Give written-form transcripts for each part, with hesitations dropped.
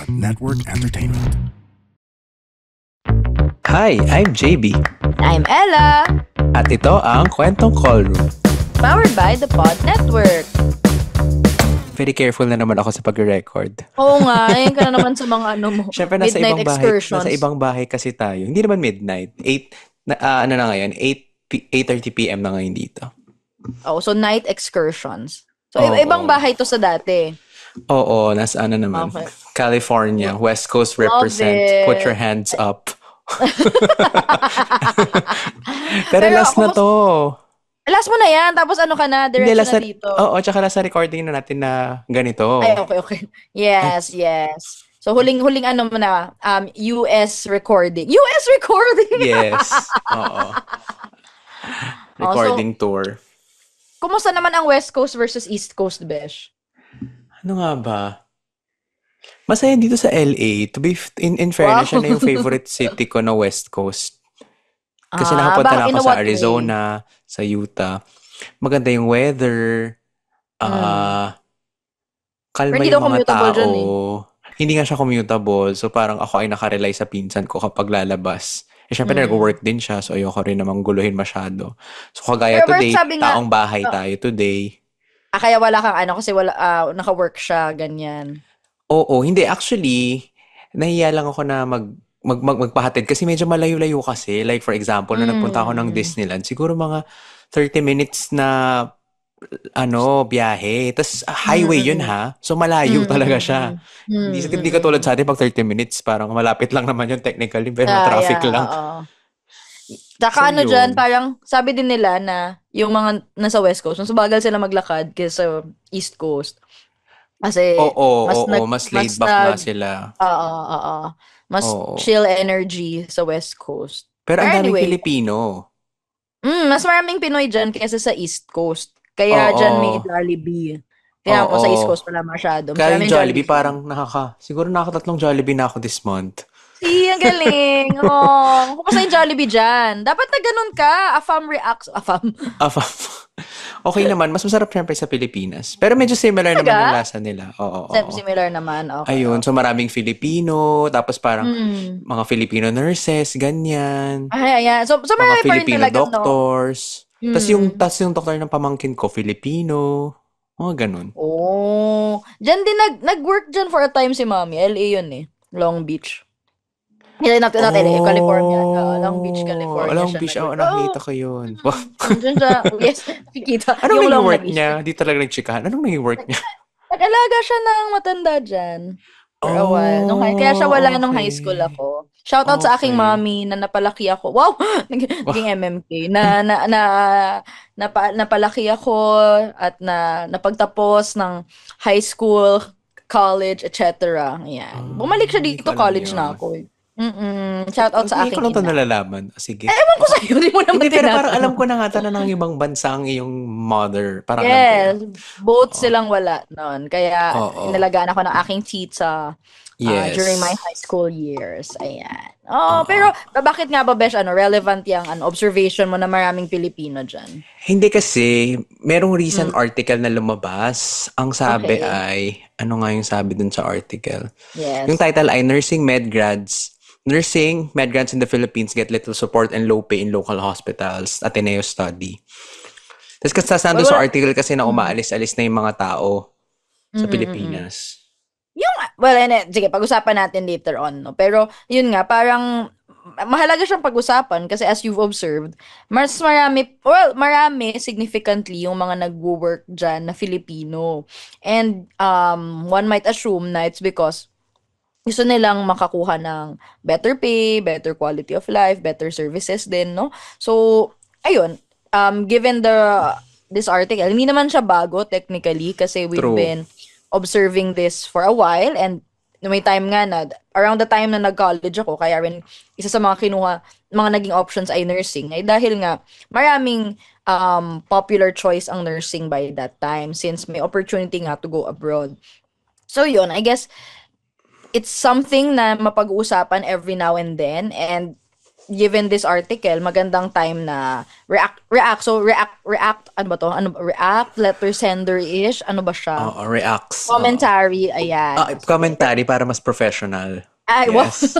Network Entertainment. Hi, I'm JB. I'm Ella, At ito ang Kwentong Callroom. powered by the Pod Network. Very careful na naman ako sa pag-record. Oo nga, ayun ka na naman sa mga ano mo, Siyempre, nasa midnight excursions. ibang bahay kasi tayo. Hindi naman midnight. 8:30 p.m. na ngayon dito. Oh, so night excursions. So, Oo. ibang bahay to sa dati. Oo, nasa ano naman. Okay. California, West Coast Love represent. it. Put your hands up. Pero Pero last na to. Last mo na yan, tapos ano ka na, Hindi, diretso last na na, dito. oo, tsaka last na recording na natin na ganito. Ay, okay. Yes. So, huling ano mo na, US recording. US recording! Yes. Oo. Recording tour. Kumusta naman ang West Coast versus East Coast, Besh? Ano nga ba? Masaya dito sa LA. To be in fairness, Wow. siya na yung favorite city ko na West Coast. Kasi Ah, nakapunta na in ako a sa what way? Arizona, sa Utah. Maganda yung weather. Kalma Pero hindi yung daw mga commutable tao. dyan eh. Hindi nga siya commutable. So parang ako ay nakarely sa pinsan ko kapag lalabas. Eh syempre nag-work din siya. So ayoko rin namang guluhin masyado. So kagaya Pero today, sabi nga, taong bahay tayo today. kaya wala kang ano kasi wala naka-work siya ganyan. Oo, hindi. Actually, nahiya lang ako na magpahatid kasi medyo malayo-layo kasi. Like, for example, na nagpunta ako ng Disneyland, siguro mga 30 minutes na biyahe. Tapos, highway yun ha. So, malayo talaga siya. Hindi ka tulad sa atin pag 30 minutes, parang malapit lang naman yun technically, pero traffic Yeah, lang. oo. Tsaka So, ano yun. dyan, parang sabi din nila na yung mga nasa West Coast, mas bagal sila maglakad kaysa East Coast. Kasi Oo, mas laid back nga sila. Oo. Mas Oo. chill energy sa West Coast. Pero ang daming anyway, Filipino. mas maraming Pinoy dyan kaysa sa East Coast. Kaya Oo. dyan may Jollibee. Tingnan mo, sa East Oo. Coast wala masyado. Mas Kaya yung maraming Jollibee, dyan. parang siguro nakakatatlong Jollibee na ako this month. See, ang galing. Oh, kumusta yung Jollibee dyan? Dapat na ganun ka. Afam reacts. Afam. Okay naman, mas masarap syempre sa Pilipinas. Pero medyo similar naman Talaga? yung lasa nila. Oo. Similar naman. Okay. Ayun, so maraming Filipino, tapos parang mga Filipino nurses, ganyan. Ay, ayan. So Mga marami pa rin Filipino talaga, no? doctors. Tas yung doktor ng pamangkin ko, Filipino. Mga ganun. Oh. Diyan din nag-work dyan for a time si Mommy. LA yun eh. Long Beach. Not LA, California. Long Beach, California Long siya Beach, nag-work. nakita ko yun. Diyan siya. Yes, nakikita. Anong Yung naging long work na beach. niya? Di talaga nagchikahan. Anong naging work niya? Nag-alaga siya ng matanda dyan. For a while. Kaya siya wala nung high okay. school ako. Shout out sa aking Okay. mommy na napalaki ako. Wow! Naging MMK. Napalaki ako at napagtapos ng high school, college, etc. Ayan. Bumalik siya hindi dito, ko alam college yun. na ako eh. Shout out sa Hindi ko aking lang ito ina. nalalaman. Sige. Ewan ko sa'yo, di mo naman Hindi, pero parang tinatanong. alam ko na nga na ng ibang bansa ang iyong mother. Parang alam ko Yes, yun. both silang wala noon. Kaya Oo. inalagaan ako ng aking tita Yes. during my high school years. Ayan. Pero bakit nga ba, Besh, relevant yung observation mo na maraming Pilipino dyan? Hindi kasi, merong recent article na lumabas. Ang sabi Okay. ay, ano nga yung sabi dun sa article? Yes. Yung title ay, Nursing med grads in the Philippines get little support and low pay in local hospitals. Ateneo study. Tapos kasi nandun sa article kasi na umaalis-alis na yung mga tao sa Pilipinas. Sige, pag-usapan natin later on, no? Pero, yun nga, parang, mahalaga siyang pag-usapan kasi as you've observed, marami significantly yung mga nag-work dyan na Filipino. And, one might assume na it's because gusto nilang makakuha ng better pay, better quality of life, better services din, no? So, ayun, given this article, hindi naman siya bago technically kasi we've True. been observing this for a while and may time nga na around the time na nag-college ako, kaya rin isa sa mga naging options ay nursing ay dahil nga maraming popular choice ang nursing by that time since may opportunity nga to go abroad. So yun, I guess it's something na mapag-uusapan every now and then and given this article, magandang time na react, ano ba to? React, letter sender-ish, ano ba siya? Reacts. Commentary, ayan. So, Commentary para mas professional. ay, wow. Yes.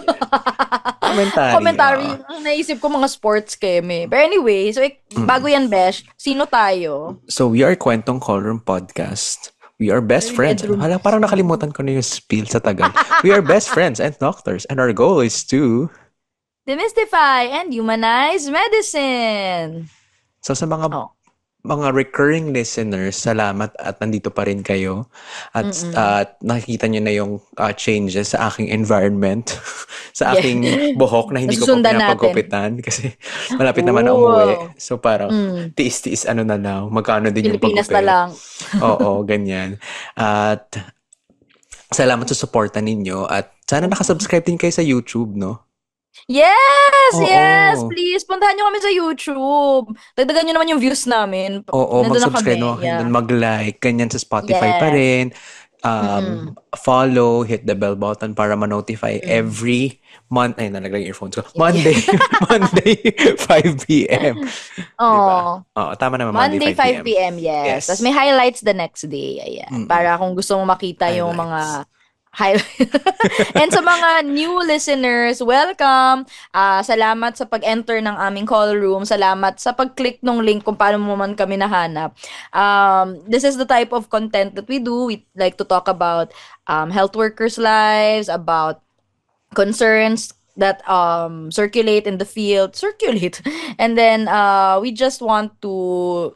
Commentary. Commentary, naisip ko mga sports keme. But anyway, so bago yan, Besh, sino tayo? So, we are Kwentong Callroom Podcast. We are best friends. Hala, parang nakalimutan ko na yung spiel sa Tagal. We are best friends and doctors, and our goal is to demystify and humanize medicine. So sa mga recurring listeners, salamat at nandito pa rin kayo. At nakikita nyo na yung changes sa aking environment, sa aking buhok na hindi ko pa pinapagupitan kasi malapit naman na umuwi. So parang tiis-tiis na lang, magkano din yung Pilipinas pagupit. na lang. Oo, ganyan. At salamat sa suporta ninyo at sana nakasubscribe din kayo sa YouTube, no? Yes! Yes! Please, puntahan nyo kami sa YouTube. Dagdagan nyo naman yung views namin. Oo, mag-subscribe naman kayo doon, mag-like, ganyan sa Spotify pa rin. Follow, hit the bell button para ma-notify every month. Ay, nalaglag yung earphones ko. Monday, 5 p.m. Oh. Diba? Oo, tama naman. Monday, 5 p.m. Yes. Tapos may highlights the next day. Ayan. Para kung gusto mong makita yung mga and sa mga new listeners, welcome. Salamat sa pag-enter ng aming call room. Salamat sa pag-click ng link kung paano mo man kami nahanap. This is the type of content that we do. We like to talk about health workers' lives, about concerns that circulate in the field. And then we just want to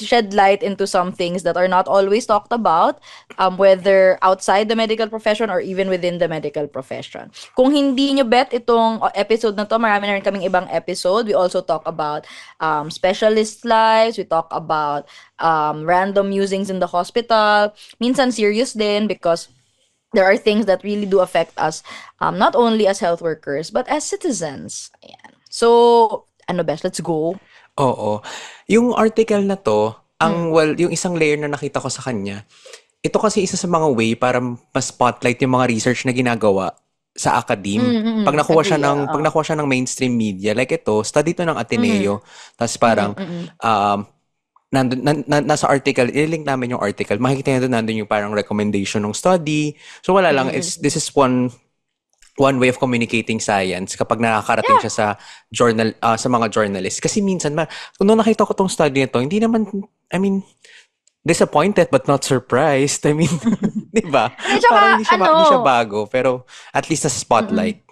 shed light into some things that are not always talked about, whether outside the medical profession or even within the medical profession. Kung hindi nyo bet itong episode na to, marami na rin kaming ibang episode. We also talk about specialist lives. We talk about random musings in the hospital. Minsan serious din because there are things that really do affect us, not only as health workers, but as citizens. Ayan. So, Besh, let's go. Oo. Yung article na to, yung isang layer na nakita ko sa kanya, ito kasi isa sa mga way para mas spotlight yung mga research na ginagawa sa academe. Pag nakuha siya ng mainstream media, like ito, study to ng Ateneo, tapos parang nasa article, ililink namin yung article, makikita nyo doon nandun yung parang recommendation ng study. So wala lang, this is one way of communicating science kapag nakakarating siya sa journal, sa mga journalists. Kasi minsan, kung nakita ko tong study nito, hindi naman, disappointed but not surprised. Di ba? Parang hindi siya bago, pero at least nasa spotlight.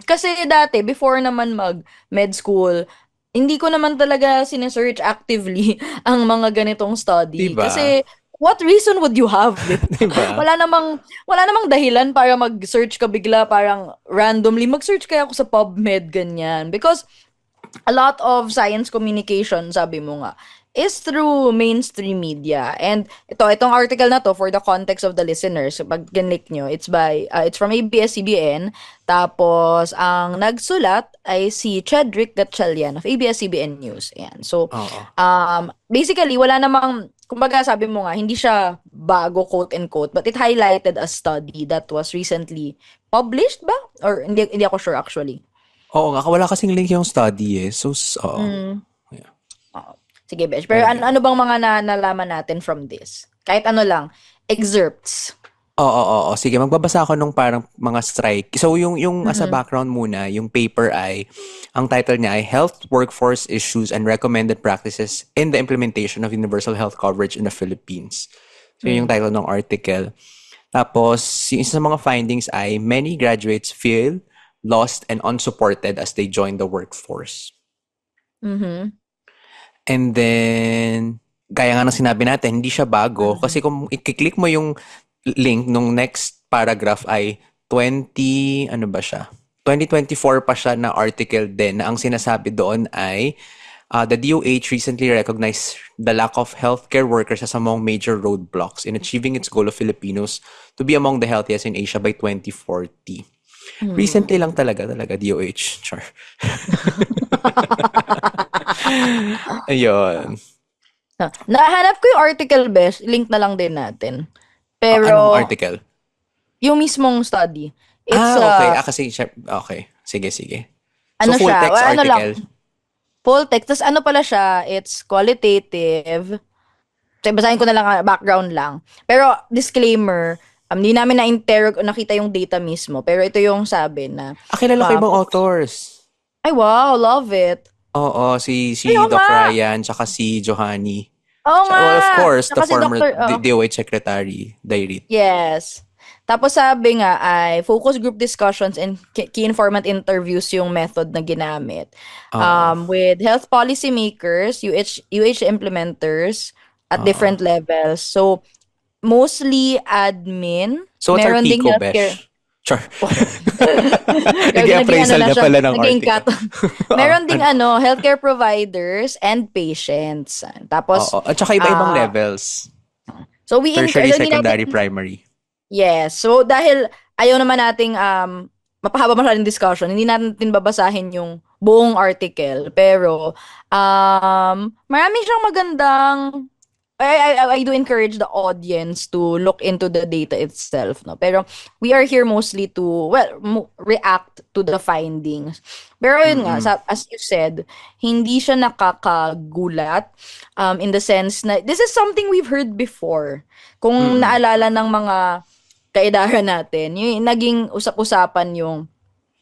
Kasi dati, before naman mag-med school, hindi ko naman talaga sinesearch actively ang mga ganitong study. Diba? Kasi what reason would you have? Diba? Wala namang dahilan para mag-search ka bigla, parang randomly. Mag-search kaya ako sa PubMed, ganyan. Because a lot of science communication, sabi mo nga, is through mainstream media. And itong article na to, for the context of the listeners, pag ginlik nyo, it's from ABS-CBN. Tapos, ang nagsulat ay si Chedrick Gatchalian of ABS-CBN News. Ayan. So, basically, wala namang, kumbaga sabi mo nga, hindi siya bago, quote-unquote, but it highlighted a study that was recently published ba? Or hindi ako sure actually. Oo nga, wala kasing link yung study eh. So, Sige, Besh. Pero ano bang mga nalaman natin from this? Kahit ano lang, excerpts. Oo. Sige, magbabasa ako nung parang mga strike. So, yung as a background muna, yung paper ang title niya ay Health Workforce Issues and Recommended Practices in the Implementation of Universal Health Coverage in the Philippines. So, yung title ng article. Tapos, yung isa sa mga findings ay many graduates feel lost and unsupported as they join the workforce. And then, gaya nga ng sinabi natin, hindi siya bago. Kasi kung i-click mo yung link nung next paragraph ay 2024 pa siya na article din na ang sinasabi doon ay the DOH recently recognized the lack of healthcare workers as among major roadblocks in achieving its goal of Filipinos to be among the healthiest in Asia by 2040. Recently lang talaga DOH. Char. Ayun. Nahanap ko yung article, Besh. Link na lang din natin. Pero, anong article? Yung mismong study. It's, okay. Kasi, okay. Sige. So, Ano full siya, text ano lang, article. full text. Tapos ano pala siya, it's qualitative. So, basahin ko na lang, background lang. Pero, disclaimer, hindi namin na-interrog o nakita yung data mismo. Pero ito yung sabi na, Kilala ko ibang focus. authors. Ay, wow, love it. Oo, si Ay, oo Doc nga. Ryan, tsaka si Johanny. Oo nga. Well, of course, the Tsaka si former Dr. DOH Secretary, Dairit. Yes. Tapos sabi nga ay focus group discussions and key informant interviews yung method na ginamit. Oo. With health policy makers, UH implementers at Oo. different levels. So, mostly admin. So, what's Meron ding article, healthcare. Besh? Char. Naging Nag-appraisal na na siya, pala ng naging article. cut. Meron ding healthcare providers and patients. Tapos, Oo. At saka iba-ibang ah levels. so we Tertiary, so hindi secondary, natin, primary. yes. So dahil ayaw naman nating mapahaba masyadong discussion, hindi natin babasahin yung buong article. Pero marami siyang magandang I do encourage the audience to look into the data itself, no. Pero we are here mostly to react to the findings. Pero yun nga, as you said, hindi siya nakakagulat in the sense na this is something we've heard before. Kung naalala ng mga kaedaran natin, yung naging usap-usapan yung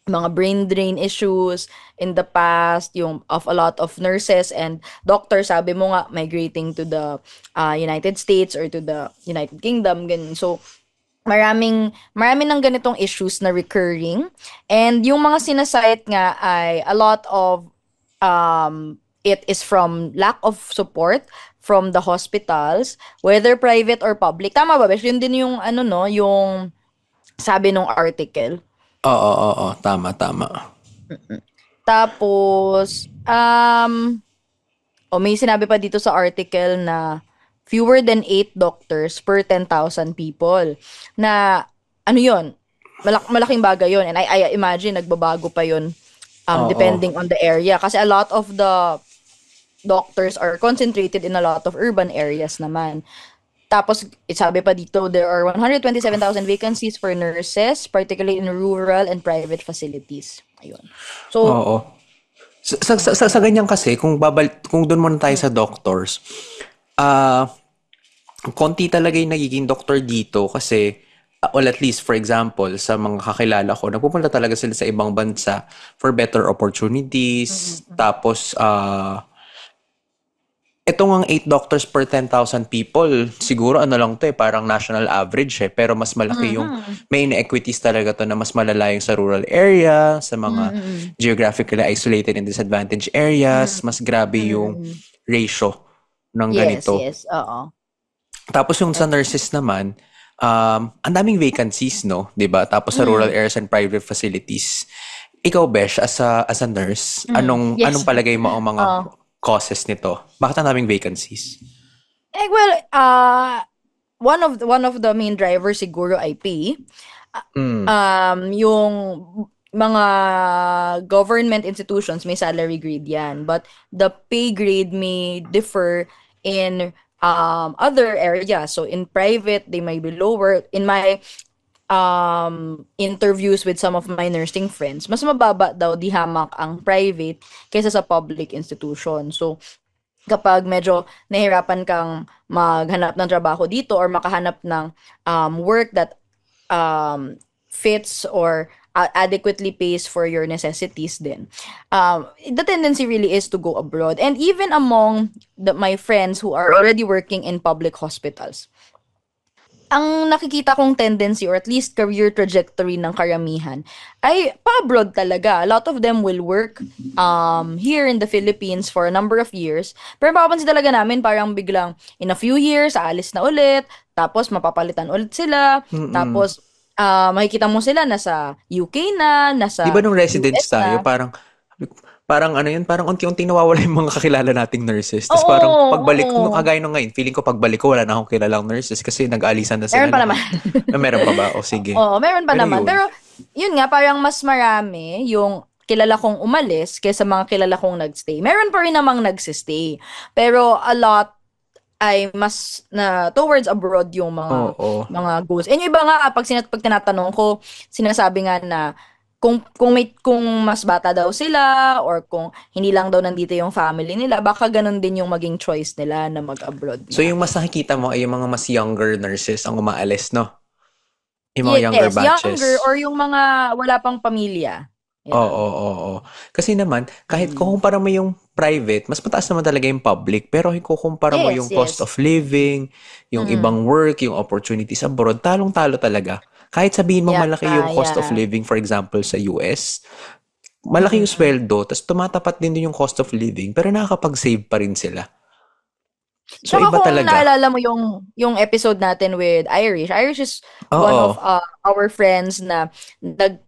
mga brain drain issues in the past, yung of a lot of nurses and doctors, sabi mo nga, migrating to the United States or to the United Kingdom, ganun. So, marami ng ganitong issues na recurring. And yung mga sinasite nga ay a lot of it is from lack of support from the hospitals, whether private or public. Tama ba, Besh? Yun din yung yung sabi nung article. Oo. Tama. Tapos, may sinabi pa dito sa article na fewer than 8 doctors per 10,000 people. Na, ano yun? Malaking bagay yun. And I imagine, nagbabago pa yun depending on the area. Kasi a lot of the doctors are concentrated in a lot of urban areas naman. Tapos, sabi pa dito, there are 127,000 vacancies for nurses, particularly in rural and private facilities. Ayun. So, Oo. Sa ganyan kasi, kung doon muna tayo sa doctors, konti talaga yung nagiging doctor dito kasi, well, at least, for example, sa mga kakilala ko, nagpupunta talaga sila sa ibang bansa for better opportunities. Tapos, ito ngang 8 doctors per 10,000 people, siguro ano lang to parang national average pero mas malaki yung may inequities talaga to na mas malala yung sa rural area, sa mga geographically isolated and disadvantaged areas, mas grabe yung ratio ng ganito. Yes, oo. Tapos yung sa nurses naman, ang daming vacancies, no? 'Di ba? Tapos sa rural areas and private facilities. Ikaw, Besh, as a nurse, anong palagay mo ang mga causes nito? Bakit ang daming vacancies? Well, one of the main drivers siguro ay pay. Yung mga government institutions may salary grade yan, but the pay grade may differ in other areas. So in private, they may be lower. In my interviews with some of my nursing friends, mas mababa daw di hamak ang private kaysa sa public institution. So, kapag medyo nahirapan kang maghanap ng trabaho dito or makahanap ng work that fits or adequately pays for your necessities then, the tendency really is to go abroad. And even among my friends who are already working in public hospitals, ang nakikita kong tendency or at least career trajectory ng karamihan ay pa-abroad talaga. A lot of them will work here in the Philippines for a number of years. Pero mapapansin talaga namin parang biglang in a few years, aalis na ulit, tapos mapapalitan ulit sila, tapos makikita mo sila nasa UK na, nasa Di ba nung residents US tayo, na. parang ano yun, parang unti-unti nawawala yung mga kakilala nating nurses. Tapos Oo, parang pagbalik, oo. kagaya nung ngayon, feeling ko pagbalik ko, wala na akong kilalang nurses kasi nag-aalisan na sila Meron pa lahat. naman. Meron pa ba? O sige. Oo, meron pa Pero naman. yun. Pero, yun nga, parang mas marami yung kilala kong umalis kaysa mga kilala kong nagstay. Meron pa rin namang nagsistay. Pero a lot ay mas na towards abroad yung mga Oo. goals. And yung iba nga, pag tinatanong ko, sinasabi nga na kung mas bata daw sila or kung hindi lang daw nandito yung family nila, baka ganun din yung maging choice nila na mag-abroad So nga. yung mas nakikita mo ay yung mga mas younger nurses ang umaalis, no? Yung mga younger Yes, younger batches. or yung mga wala pang pamilya. Oo, Yan. oo, oo. Kasi naman, kahit Mm. kukumpara mo yung private, mas mataas naman talaga yung public. Pero kung kukumpara mo yung Yes, cost yes. of living, yung Mm. ibang work, yung opportunities abroad, talong-talo talaga. Kahit sabihin mo Yeah, malaki yung cost of yeah. living, for example, sa US, malaki yung Mm-mm. sweldo, tapos tumatapat din yung cost of living, pero nakakapag-save pa rin sila. So, Tsaka iba kung talaga. naalala mo yung episode natin with Irish. Irish is one Oo, of our friends na nag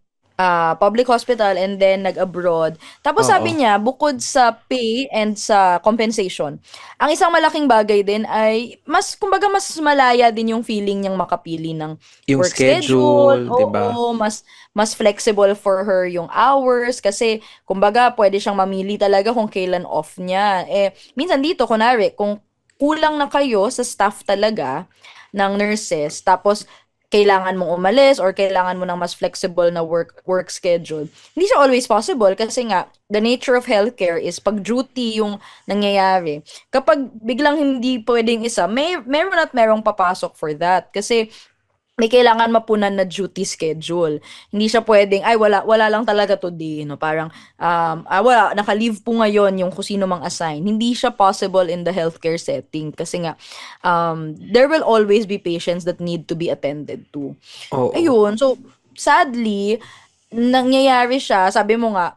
public hospital and then nag-abroad. Tapos oo. sabi niya, bukod sa pay and sa compensation, ang isang malaking bagay din ay kumbaga mas malaya din yung feeling niyang makapili ng Yung work schedule. schedule, 'di ba? Oo, mas flexible for her yung hours kasi kumbaga pwede siyang mamili talaga kung kailan off niya. Minsan dito kunwari kung kulang na kayo sa staff talaga ng nurses, tapos kailangan mong umalis or kailangan mo ng mas flexible na work schedule. Hindi siya always possible kasi nga the nature of healthcare is pag duty yung nangyayari. Kapag biglang hindi pwedeng isa, meron at merong papasok for that kasi may kailangan mapunan na duty schedule. Hindi siya pwedeng, ay wala lang talaga today, no? Parang, wala, naka-leave po ngayon yung kung sino mang assign. Hindi siya possible in the healthcare setting kasi nga, there will always be patients that need to be attended to. Oo. Ayun, so, sadly, nangyayari siya, sabi mo nga,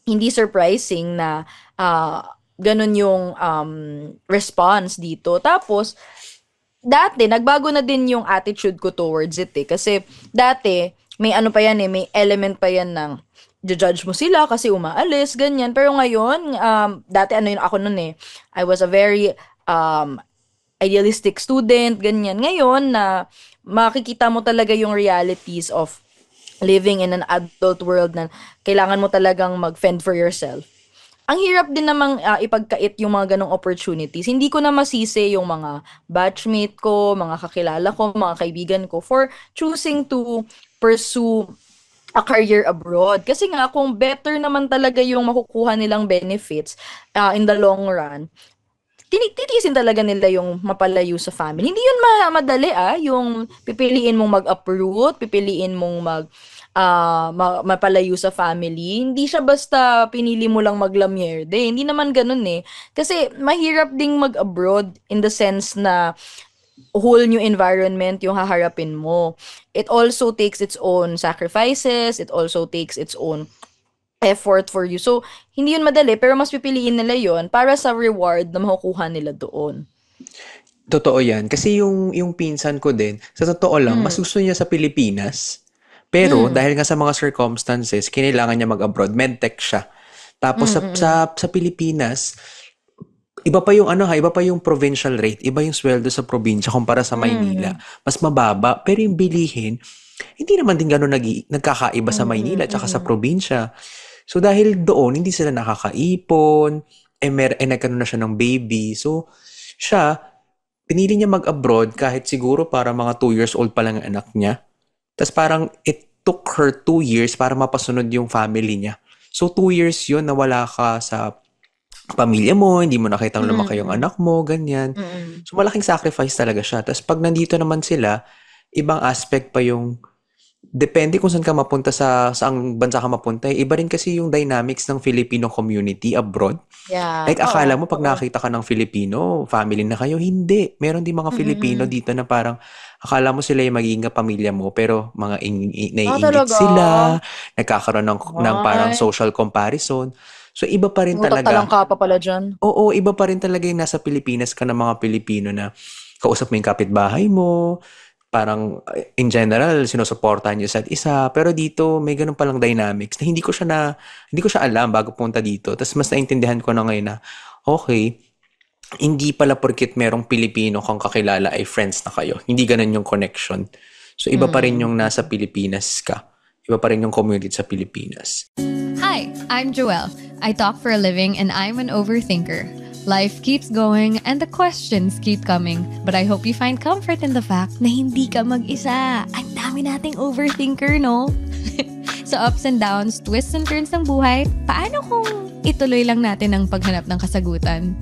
hindi surprising na, ganun yung, response dito. Tapos, dati, nagbago na din yung attitude ko towards it eh. Kasi, dati, may ano pa yan eh, may element pa yan ng judge mo sila kasi umaalis, ganyan. Pero ngayon, dati ano yun ako nun eh, I was a very idealistic student, ganyan. Ngayon na makikita mo talaga yung realities of living in an adult world na kailangan mo talagang mag-fend for yourself. Ang hirap din namang ipagkait yung mga ganong opportunities. Hindi ko na masisi yung mga batchmate ko, mga kakilala ko, mga kaibigan ko for choosing to pursue a career abroad. Kasi nga, kung better naman talaga yung makukuha nilang benefits in the long run, titiisin talaga nila yung mapalayo sa family. Hindi yun madali yung pipiliin mong mag-uproot, pipiliin mong mapalayo sa family. Hindi siya basta pinili mo lang maglamyerde. Hindi naman ganun eh. Kasi mahirap ding mag-abroad in the sense na whole new environment yung haharapin mo. It also takes its own sacrifices, it also takes its own effort for you. So, hindi yun madali, pero mas pipiliin nila yon para sa reward na makukuha nila doon. Totoo yan. Kasi yung pinsan ko din, sa totoo lang, mas Mm, gusto niya sa Pilipinas. Pero mm, dahil nga sa mga circumstances, kinailangan niya mag-abroad. Medtech siya. mm, Tapos mm, sa Pilipinas, iba pa yung iba pa yung provincial rate, iba yung sweldo sa probinsya kumpara sa Maynila. mm, Mas mababa, pero yung bilihin, hindi naman din gano'n nagkakaiba sa mm, Maynila at sa mm, probinsya. So dahil doon, hindi sila nakakaipon, nagkaroon na siya ng baby. So siya, pinili niya mag-abroad kahit siguro para mga 2 years old pa lang ang anak niya. Tapos parang it took her 2 years para mapasunod yung family niya. So 2 years yun na wala ka sa pamilya mo, hindi mo nakitang lumaki yung mm, anak mo, ganyan. mm. So malaking sacrifice talaga siya. Tapos pag nandito naman sila, ibang aspect pa yung depende kung saan ka mapunta sa saang bansa ka mapunta. Iba rin kasi yung dynamics ng Filipino community abroad. Yeah, Like akala oo, mo pag oo. nakita ka ng Filipino, family na kayo. Hindi. Meron din mga Mm, Filipino mm. dito na parang akala mo sila yung magiging kapamilya mo pero mga naiinggit Talaga? sila, nagkakaroon ng parang Ay, social comparison. So iba pa rin talaga. magtatalangka pa pala dyan. Oo, iba pa rin talaga yung nasa Pilipinas ka ng mga Pilipino na kausap mo yung kapitbahay mo, parang in general, sinusuportahan niyo sa isa. Pero dito, may ganun palang dynamics na hindi ko siya alam bago punta dito. Tapos mas naintindihan ko na ngayon na, okay, hindi pala porkit merong Pilipino kang kakilala ay friends na kayo. Hindi ganun yung connection. So Mm, iba pa rin mm, yung nasa mm. Pilipinas ka. Iba pa rin yung community sa Pilipinas. Hi, I'm Joelle. I talk for a living and I'm an overthinker. Life keeps going and the questions keep coming. But I hope you find comfort in the fact na hindi ka mag-isa. Ang dami nating overthinker, no? Sa ups and downs, twists and turns ng buhay, paano kung ituloy lang natin ang paghanap ng kasagutan?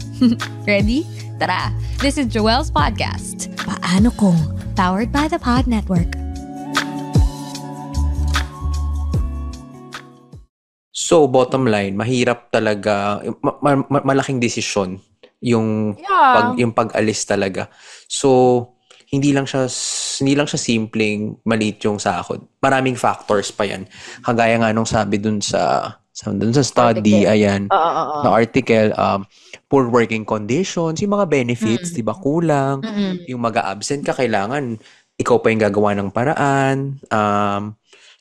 Ready? Tara! This is Joelle's Podcast. Paano kung? Powered by the Pod Network. So, bottom line, mahirap talaga, malaking desisyon yung yung pag-alis talaga. So, hindi lang siya simpleng maliit yung sahod. Maraming factors pa yan. Kagaya nga nung sabi dun sa study, Article. ayan, na article, poor working conditions, yung mga benefits, di ba, kulang. Yung mag-a-absent ka, kailangan ikaw pa yung gagawa ng paraan.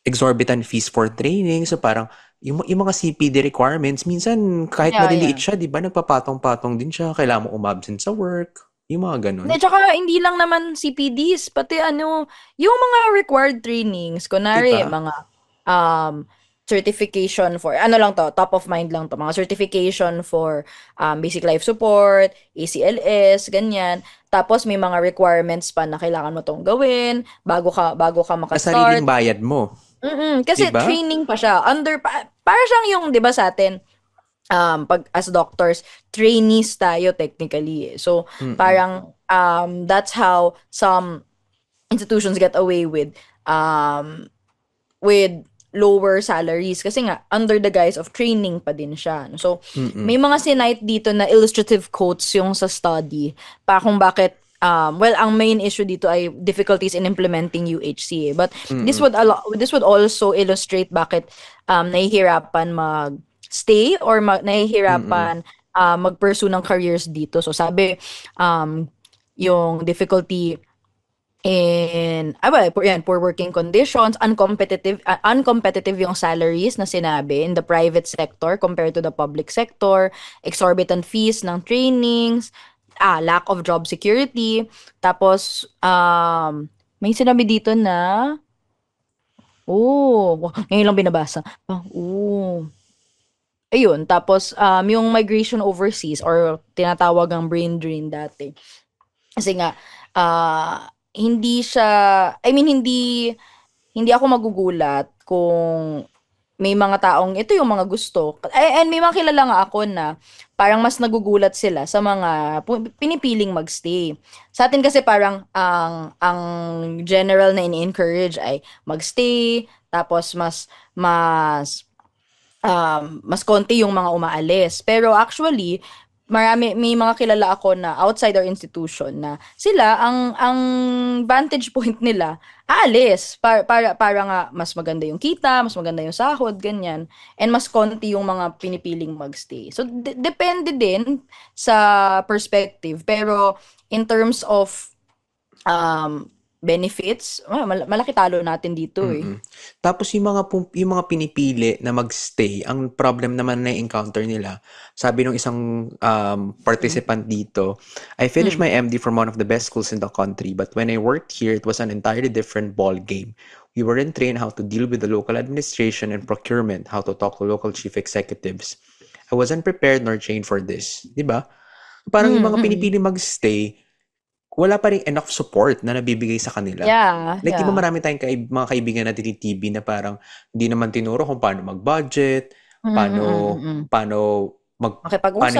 Exorbitant fees for training. So parang, yung mga CPD requirements, minsan kahit maliliit siya, di ba, nagpapatong-patong din siya. Kailangan mo umabsent sa work. Yung mga ganun. Tsaka hindi lang naman CPDs, pati yung mga required trainings, kunwari, Diba? mga certification for, top of mind lang to, mga certification for basic life support, ACLS, ganyan. Tapos may mga requirements pa na kailangan mo tong gawin bago ka Sa makastart. sariling bayad mo. Kasi Diba? training pa siya. Para siyang yung, di ba sa atin, pag as doctors, trainees tayo technically. So, parang that's how some institutions get away with lower salaries kasi nga under the guise of training pa din siya. So, may mga sinite dito na illustrative quotes yung sa study pa kung bakit ang main issue dito ay difficulties in implementing UHC. But this would also illustrate bakit nahihirapan mag-stay or nahihirapan mag-pursue ng careers dito. So sabi yung difficulty in poor working conditions, uncompetitive yung salaries na sinabi in the private sector compared to the public sector, exorbitant fees ng trainings, lack of job security. Tapos, may sinabi dito na, ngayon lang binabasa. Ayun, tapos, yung migration overseas or tinatawag ang brain drain dati. Kasi nga, hindi ako magugulat kung may mga taong ito yung mga gusto. And may mga kilala nga ako na parang mas nagugulat sila sa mga pinipiling magstay. Sa atin kasi parang ang general na ini-encourage ay magstay, tapos mas konti yung mga umaalis. Pero actually, may mga kilala ako na outside our institution na sila ang vantage point nila aalis para nga mas maganda yung kita, mas maganda yung sahod, ganyan, and mas konti yung mga pinipiling magstay. So depende din sa perspective, pero in terms of benefits, malaki talo natin dito eh. Tapos yung mga pinipili na magstay, ang problem naman na encounter nila, sabi nung isang participant dito, I finished my MD from one of the best schools in the country, but when I worked here, it was an entirely different ball game. We weren't trained how to deal with the local administration and procurement, how to talk to local chief executives. I wasn't prepared nor trained for this. Diba? Parang yung mga pinipili magstay, wala pa rin enough support na nabibigay sa kanila. Yeah. Di ba marami tayong mga kaibigan natin ni TV na parang hindi naman tinuro kung paano mag-budget, paano yung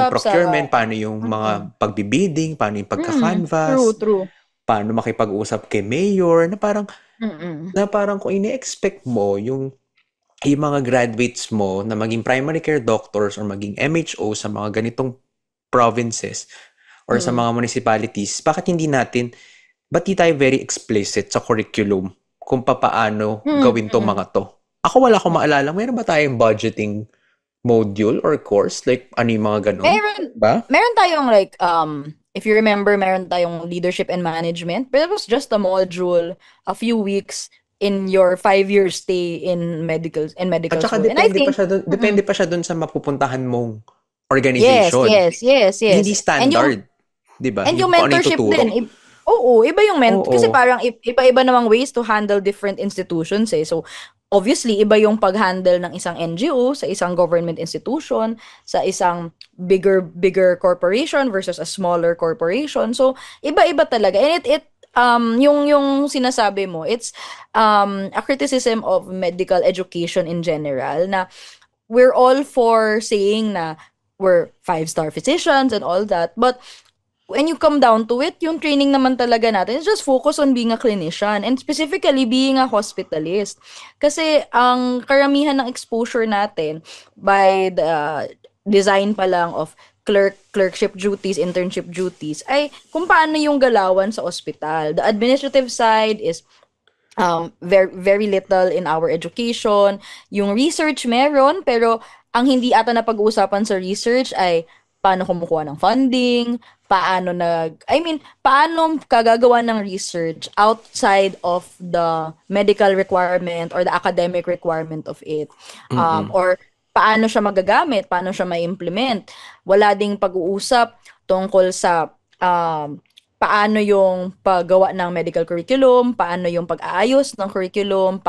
procurement, paano yung mga pagbibidding, paano yung pagka-canvas, True. paano makipag-usap kay mayor, na parang kung ini-expect mo yung mga graduates mo na maging primary care doctors or maging MHO sa mga ganitong provinces, or sa mga municipalities, ba't di tayo very explicit sa curriculum kung paano gawin tong mga to? Ako wala akong maalala. Meron ba tayong budgeting module or course? Like, ano yung mga ganun? Meron tayong like, if you remember, meron tayong leadership and management. But it was just a module, a few weeks in your 5-year stay in medical At saka school. depende pa siya dun sa mapupuntahan mong organization. Yes. Hindi standard. Diba? And yung mentorship din. Iba yung kasi parang iba-iba namang ways to handle different institutions eh. So, obviously, iba yung pag-handle ng isang NGO sa isang government institution, sa isang bigger corporation versus a smaller corporation. So, iba-iba talaga. And yung sinasabi mo, it's a criticism of medical education in general na we're all for saying na we're five-star physicians and all that, but when you come down to it, yung training naman talaga natin is just focus on being a clinician and specifically being a hospitalist. Kasi ang karamihan ng exposure natin by the design pa lang of clerkship duties, internship duties, ay kung paano yung galawan sa ospital. The administrative side is very very little in our education. Yung research meron, pero ang hindi ata na pag-uusapan sa research ay paano kumukuha ng funding, paano kagagawa ng research outside of the medical requirement or the academic requirement of it. Or paano siya magagamit, paano siya ma-implement. Wala ding pag-uusap tungkol sa paano yung paggawa ng medical curriculum, paano yung pag-aayos ng curriculum,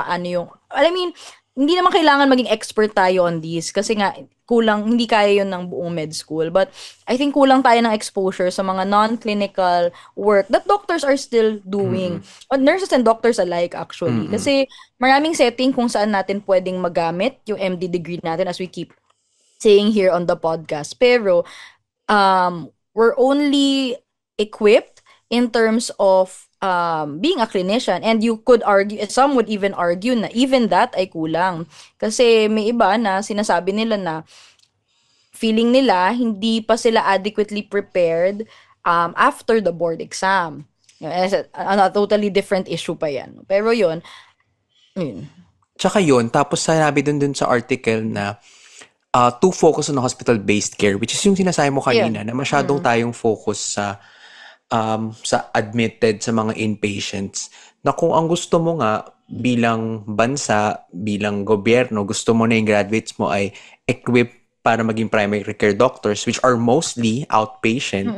hindi naman kailangan maging expert tayo on this kasi nga hindi kaya yun ng buong med school. But I think kulang tayo ng exposure sa mga non-clinical work that doctors are still doing. Nurses and doctors alike actually. Kasi maraming setting kung saan natin pwedeng magamit yung MD degree natin as we keep saying here on the podcast. Pero we're only equipped in terms of being a clinician, and you could argue, some would even argue na even that ay kulang kasi may iba na sinasabi nila na feeling nila hindi pa sila adequately prepared after the board exam. A totally different issue pa yan, pero yun. Tsaka yun, tapos sinabi dun sa article na to focus on hospital-based care, which is yung sinasabi mo kanina, na masyadong tayong focus sa admitted sa mga inpatients, na kung ang gusto mo nga bilang bansa, bilang gobyerno, gusto mo na yung graduates mo ay equipped para maging primary care doctors, which are mostly outpatient,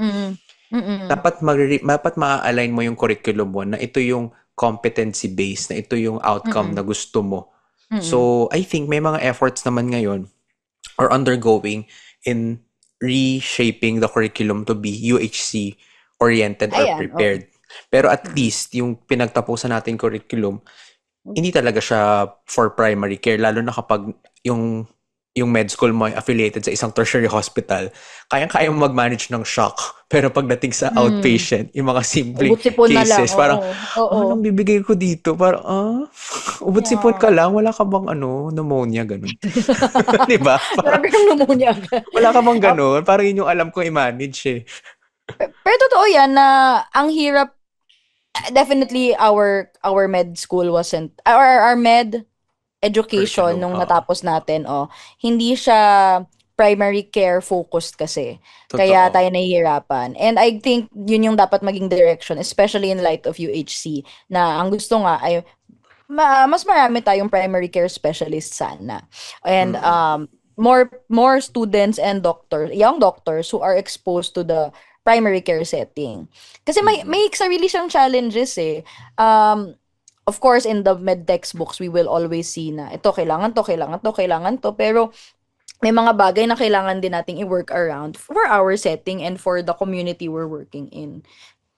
dapat ma-align mo yung curriculum mo na ito yung competency-based, na ito yung outcome na gusto mo. So, I think may mga efforts naman ngayon or undergoing in reshaping the curriculum to be UHC oriented or prepared. Pero at least yung pinagtapusan natin curriculum, hindi talaga siya for primary care, lalo na kapag yung med school mo ay affiliated sa isang tertiary hospital. Kaya mo mag-manage ng shock. Pero pagdating sa outpatient, yung mga simple cases, parang, anong bibigay ko dito? Parang, ubot-sipon ka lang, wala ka bang pneumonia, ganun. Diba? Grabe yung pneumonia. Wala ka bang ganun? Parang yun yung alam ko i-manage eh. Pero totoo yan na ang hirap. Definitely our med school wasn't, our med education nung natapos natin, hindi siya primary care focused kasi. Totoo. Kaya tayo nahihirapan. And I think yun yung dapat maging direction, especially in light of UHC, na ang gusto nga ay mas marami tayong primary care specialists sana. And more students and young doctors who are exposed to the primary care setting. Kasi may sarili siyang challenges eh. Of course, in the med textbooks, we will always see na ito, kailangan to. Pero may mga bagay na kailangan din nating i-work around for our setting and for the community we're working in.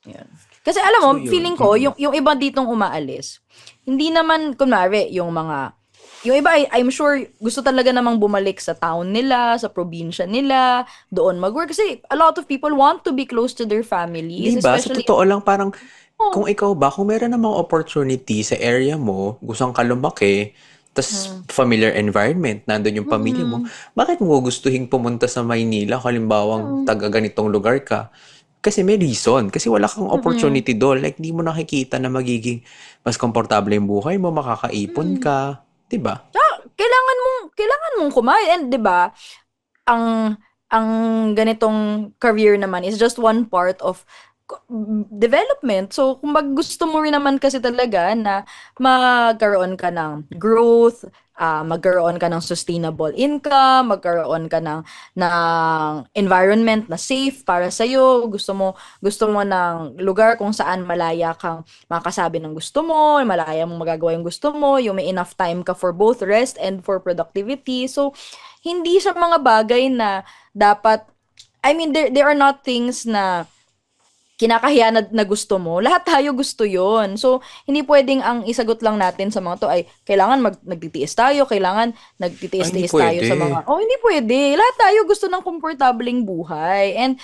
Yan. Kasi alam mo, feeling ko, yung iba ditong umaalis, hindi naman, kunwari, yung iba, I'm sure, gusto talaga namang bumalik sa town nila, sa probinsya nila, doon mag-work. Kasi a lot of people want to be close to their families. Diba? Sa totoo lang, parang, kung ikaw ba, kung meron namang opportunity sa area mo, gustong ka lumaki, tas familiar environment, nandun yung pamilya mo, bakit mo gustuhin pumunta sa Maynila, kalimbawang taga ganitong lugar ka? Kasi may reason. Kasi wala kang opportunity doon. Like, di mo nakikita na magiging mas komportable yung buhay mo, makakaipon ka. Diba? Kailangan mong kumain. And diba, ang ganitong career naman is just one part of development. So, kung gusto mo rin naman kasi talaga na magkaroon ka ng growth, magkaroon ka ng sustainable income, magkaroon ka ng environment na safe para sa'yo, gusto mo ng lugar kung saan malaya kang makasabi ng gusto mo, malaya mong magagawa yung gusto mo, yung may enough time ka for both rest and for productivity. So, hindi siya mga bagay na dapat, there are not things na kinakahiya na gusto mo, lahat tayo gusto yon. So, hindi pwedeng ang isagot lang natin sa mga to ay, kailangan nagtitiis tayo, kailangan Ay, hindi nagtitiis-tiis tayo pwede. sa mga, hindi pwede. Lahat tayo gusto ng komportableng buhay. And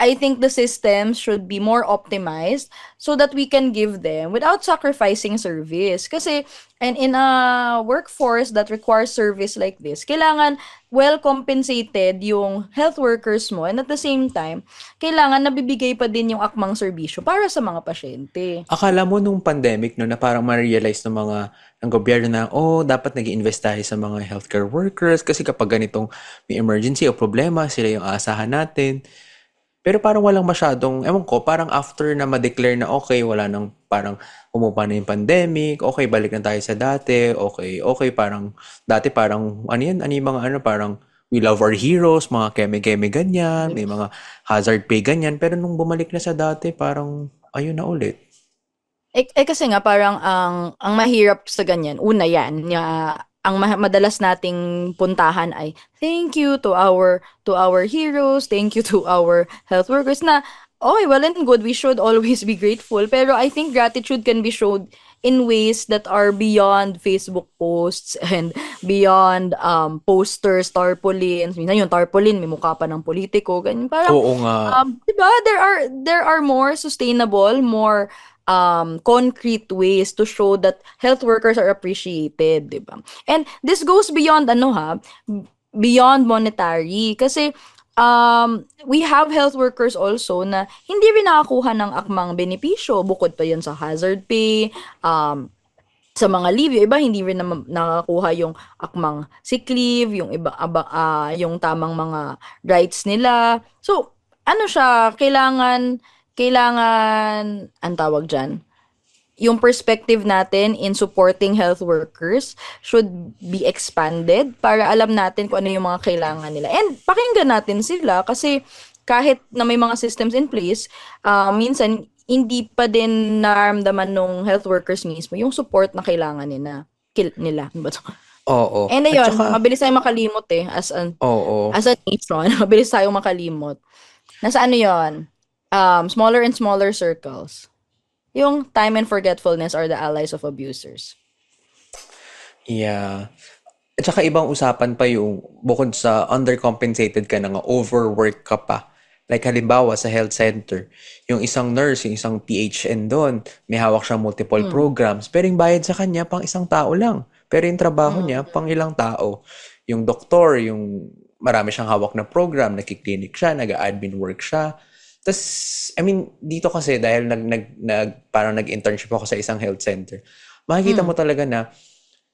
I think the systems should be more optimized so that we can give them without sacrificing service. Kasi, and in a workforce that requires service like this, kailangan well compensated yung health workers mo, and at the same time, kailangan nabibigay pa din yung akmang serbisyo para sa mga pasyente. Akala mo nung pandemic no, na parang ma-realize ng mga ng gobyerno na, dapat nag-invest tayo sa mga healthcare workers kasi kapag ganitong may emergency o problema, sila yung aasahan natin. Pero parang walang masyadong, ewan ko, parang after na ma-declare na okay, wala nang parang umupa na yung pandemic, okay, balik na tayo sa dati, okay, parang, dati parang, ano yung mga parang, we love our heroes, mga keme-keme ganyan, may mga hazard pay ganyan, pero nung bumalik na sa dati, parang, ayun na ulit. Kasi nga parang ang mahirap sa ganyan, una yan, ang madalas nating puntahan ay thank you to our heroes, thank you to our health workers na okay, well and good, we should always be grateful, pero I think gratitude can be showed in ways that are beyond Facebook posts and beyond posters, tarpaulins. Minsan yung tarpaulin may mukha pa ng politiko, ganyan. Parang Oo nga. 'di ba? There are more sustainable, more concrete ways to show that health workers are appreciated, 'di ba? And this goes beyond beyond monetary kasi we have health workers also na hindi rin nakakuha ng akmang benepisyo bukod pa 'yan sa hazard pay, sa mga leave, yung iba hindi rin nakakuha yung akmang sick leave, yung iba yung tamang mga rights nila. So, ano siya, kailangan ang tawag dyan, yung perspective natin in supporting health workers should be expanded para alam natin kung ano yung mga kailangan nila. And pakinggan natin sila kasi kahit na may mga systems in place, minsan hindi pa din nararamdaman ng health workers mismo yung support na kailangan nila. Oo. And At ayun, saka, mabilis tayong makalimot as oo. a nation, mabilis tayong makalimot. Nasa ano yun? Smaller and smaller circles. Yung time and forgetfulness are the allies of abusers. Yeah. At saka ibang usapan pa yung bukod sa undercompensated ka na nga, overwork ka pa. Like halimbawa sa health center, yung isang nurse, yung isang PHN doon, may hawak siyang multiple programs, pero yung bayad sa kanya pang isang tao lang. Pero yung trabaho niya pang ilang tao. Yung doktor, yung marami siyang hawak na program, nakiklinik siya, nag-admin work siya. Tapos, I mean, dito kasi dahil parang nag-internship ako sa isang health center, makikita mo talaga na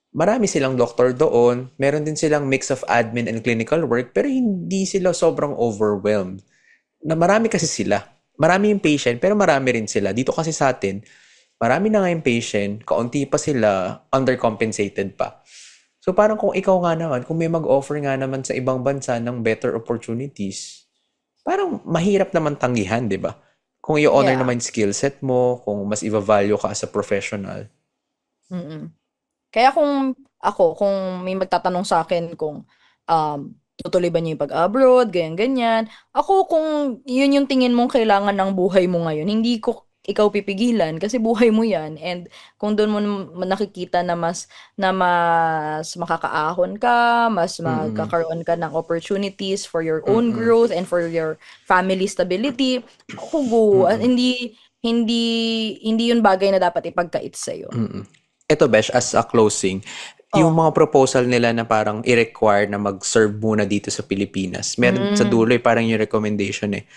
marami silang doktor doon, meron din silang mix of admin and clinical work, pero hindi sila sobrang overwhelmed. Na marami kasi sila. Marami yung patient, pero marami rin sila. Dito kasi sa atin, marami na nga yung patient, kaunti pa sila, undercompensated pa. So parang kung ikaw nga naman, kung may mag-offer nga naman sa ibang bansa ng better opportunities, parang mahirap naman tanggihan, di ba? Kung i-honor Yeah. naman yung skill set mo, kung mas i-value ka as a professional. Mm-mm. Kaya kung may magtatanong sa akin kung tutuloy ba niyo yung pag-abroad, ganyan-ganyan, ako kung yun yung tingin mong kailangan ng buhay mo ngayon, hindi ko ikaw pipigilan kasi buhay mo yan. And kung doon mo nakikita na mas makakaahon ka, mas magkakaroon ka ng opportunities for your own growth and for your family stability, ako go. Hindi yun bagay na dapat ipagkait sa'yo. Ito, Besh, as a closing, yung mga proposal nila na parang i-require na mag-serve muna dito sa Pilipinas. Meron sa dulo parang yung recommendation eh.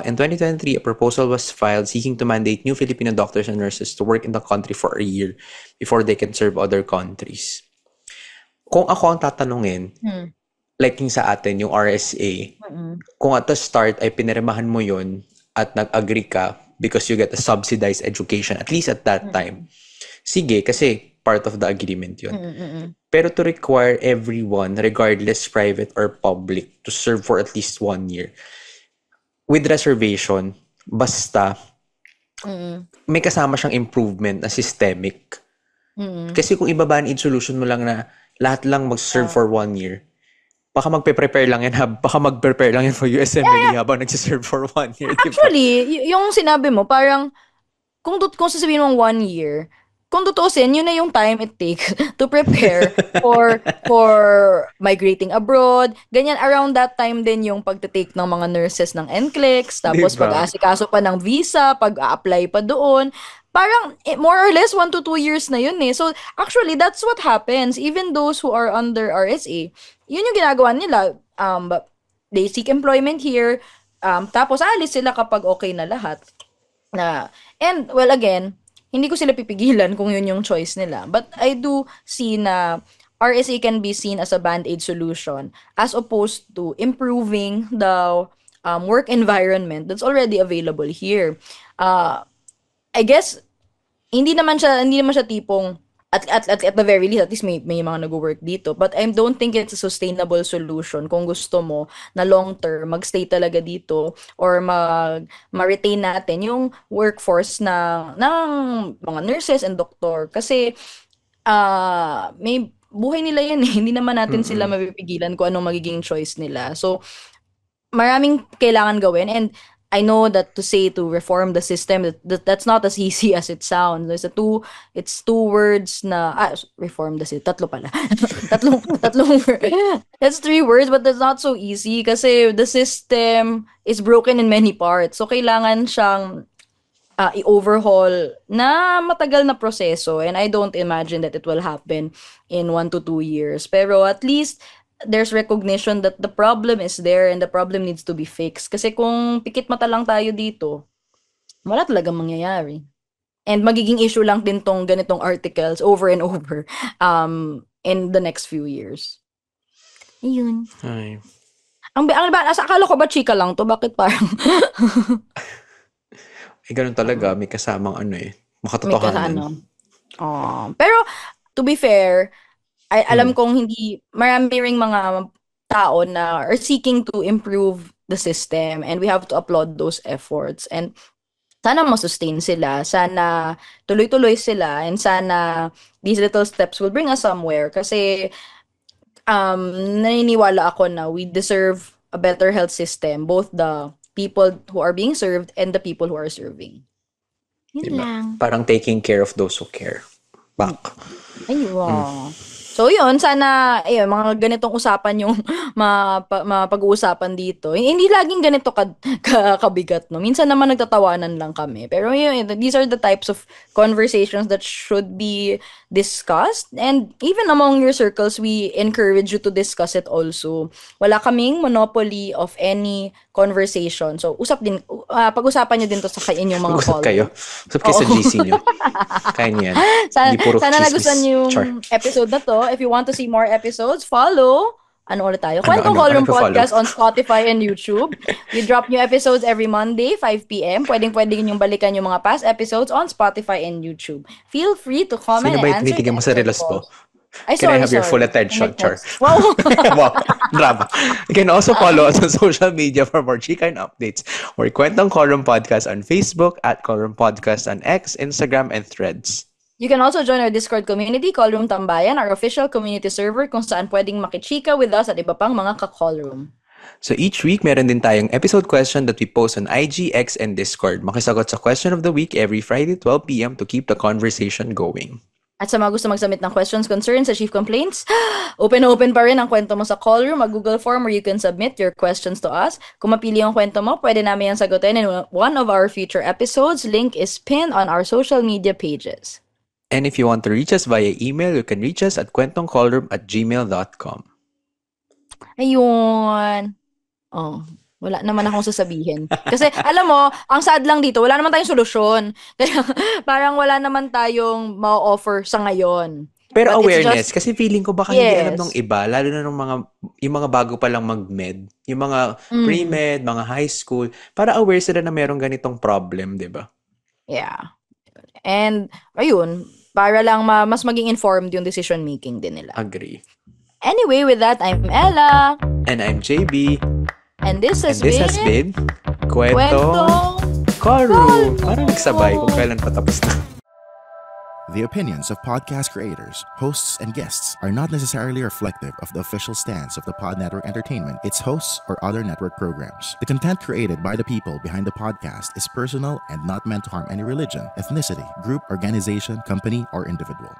In 2023, a proposal was filed seeking to mandate new Filipino doctors and nurses to work in the country for a year before they can serve other countries. Kung ako ang tatanungin, like yung sa atin, yung RSA, kung at the start ay pinirmahan mo yun at nag-agree ka because you get a subsidized education, at least at that time, sige, kasi part of the agreement yun. Pero to require everyone, regardless private or public, to serve for at least 1 year, with reservation, basta may kasama siyang improvement na systemic. Kasi kung ibaba-need solution mo lang na lahat lang mag-serve for 1 year, Baka magpe-prepare lang yan, baka mag-prepare lang yan for USMLE habang nagsiserve for 1 year. Actually, yung sinabi mo, parang, kung sasabihin mong 1 year, kung tutuusin, yun na yung time it takes to prepare for migrating abroad. Ganyan, around that time din yung pagtitake ng mga nurses ng NCLEX, tapos pag-aasikaso pa ng visa, pag-a-apply pa doon. Parang, more or less, 1 to 2 years na yun eh. So, actually, that's what happens. Even those who are under RSA, yun yung ginagawa nila. They seek employment here, tapos alis sila kapag okay na lahat. And, well, again, hindi ko sila pipigilan kung yun yung choice nila. But I do see na RSA can be seen as a band-aid solution as opposed to improving the work environment that's already available here. I guess, hindi naman siya tipong at the very least, at least may mga nag-work dito. But I don't think it's a sustainable solution kung gusto mo na long term magstay talaga dito or ma-retain natin yung workforce ng mga nurses and doctor. Kasi may buhay nila yan eh. Hindi naman natin sila mapipigilan kung anong magiging choice nila. So, maraming kailangan gawin, and I know that to reform the system, that's not as easy as it sounds. It's two words na, reform the system. Tatlo pala. tatlong words. That's 3 words, but that's not so easy kasi the system is broken in many parts. So, kailangan siyang i-overhaul na matagal na proseso, and I don't imagine that it will happen in 1 to 2 years. Pero at least, there's recognition that the problem is there and the problem needs to be fixed. Kasi kung pikit mata lang tayo dito, wala talagang mangyayari. And magiging issue lang din tong ganitong articles over and over in the next few years. Ayun. Ay. Akala ko ba chika lang to? Bakit parang... ganun talaga. May kasamang makatotohanan. Pero, to be fair, alam kong hindi, marami ring mga tao na are seeking to improve the system, and we have to applaud those efforts. And sana masustain sila, sana tuloy-tuloy sila, and sana these little steps will bring us somewhere. Kasi naniniwala ako na we deserve a better health system, both the people who are being served and the people who are serving. Yun lang. Parang taking care of those who care. Back. Ayun. So, yun, sana, mga ganitong usapan yung mapag-uusapan dito. Hindi laging ganito kabigat, no? Minsan naman nagtatawanan lang kami. Pero yun, these are the types of conversations that should be discussed. And even among your circles, we encourage you to discuss it also. Wala kaming monopoly of any conversation. So, pag-usapan nyo din to sa inyong mga call. Usap kayo. Usap kayo sa GC nyo. Kaya niyan. Sana nagustuhan yung episode na to. If you want to see more episodes, follow. Ano ulit tayo? Kwentong Callroom Podcast on Spotify and YouTube. We drop new episodes every Monday, 5 p.m. Pwedeng ninyong balikan yung mga past episodes on Spotify and YouTube. Feel free to comment and answer. Sino ba yung mo sa relos ko? Can I have your full attention, Char? Wow. Wow. Drama. You can also follow us on social media for more chika and updates. We're Kwentong Callroom Podcast on Facebook, at Callroom Podcast on X, Instagram, and Threads. You can also join our Discord community, Callroom Tambayan, our official community server kung saan pwedeng makichika with us at iba pang mga ka-callroom. So each week, meron din tayong episode question that we post on IG, X, and Discord. Makisagot sa question of the week every Friday, 12 p.m. to keep the conversation going. At sa mga gusto mag-submit ng questions, concerns, sa chief complaints, open pa rin ang kwento mo sa Callroom, a Google form where you can submit your questions to us. Kung mapili yung kwento mo, pwede namin yan sagutin in one of our future episodes. Link is pinned on our social media pages. And if you want to reach us via email, you can reach us at kwentongcallroom@gmail.com. Ayun. Wala naman akong sasabihin. Kasi, alam mo, ang sad lang dito, wala naman tayong solusyon. Kaya, parang wala naman tayong ma-offer sa ngayon. Pero But awareness, kasi feeling ko baka hindi alam ng iba, lalo na yung mga bago pa lang mag-med, yung mga pre-med, mga high school, para aware sila na merong ganitong problem, di ba? Yeah. And, ayun, para lang mas maging informed yung decision-making din nila. Agree. Anyway, with that, I'm Ella. And I'm JB. And this has been Kwentong Callroom. Parang nagsabay kung kailan patapos na. The opinions of podcast creators, hosts, and guests are not necessarily reflective of the official stance of the Pod Network Entertainment, its hosts, or other network programs. The content created by the people behind the podcast is personal and not meant to harm any religion, ethnicity, group, organization, company, or individual.